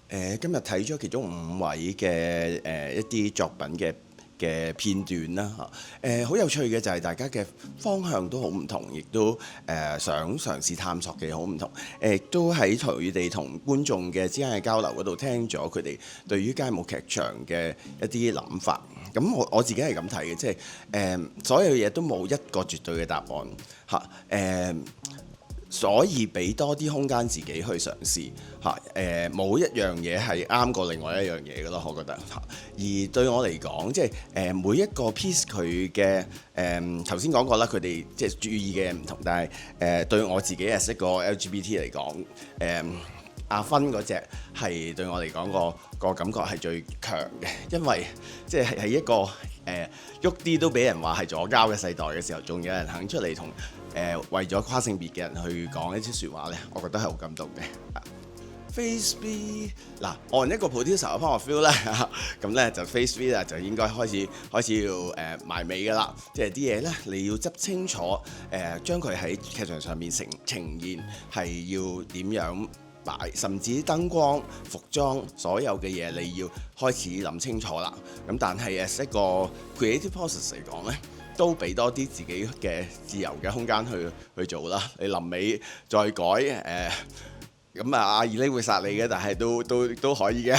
今日睇咗其中5位嘅一啲作品嘅片段啦嚇，好有趣嘅就係大家嘅方向都好唔同，亦都想嘗試探索嘅好唔同，亦都喺佢哋同觀眾嘅之間嘅交流嗰度聽咗佢哋對於街舞劇場嘅一啲諗法。咁我自己係咁睇嘅，即係所有嘢都冇一個絕對嘅答案嚇，所以俾多啲空間自己去嘗試嚇，冇一樣嘢係啱過另外一樣嘢嘅咯，我覺得嚇。而對我嚟講，即係每一個 piece 佢嘅頭先講過啦，佢哋即係注意嘅唔同，但係對我自己係一個 LGBT 嚟講，阿芬嗰隻係對我嚟講個感覺係最強嘅，因為即係喺一個喐啲都俾人話係左膠嘅世代嘅時候，仲有人肯出嚟同為咗跨性別嘅人去講一啲説話呢，我覺得係好感動嘅。Phase B 嗱，按一個 producer 嘅方法 feel 咧，咁咧就 Phase B 啦，就應該開始要埋尾㗎啦。即係啲嘢咧，你要執清楚，將佢喺劇場上面呈現係要點樣擺，甚至燈光、服裝所有嘅嘢，你要開始諗清楚啦。咁但係一個 creative process 嚟講咧，都俾多啲自己嘅自由嘅空間去做啦。你臨尾再改咁阿二呢會殺你嘅，但係都可以嘅。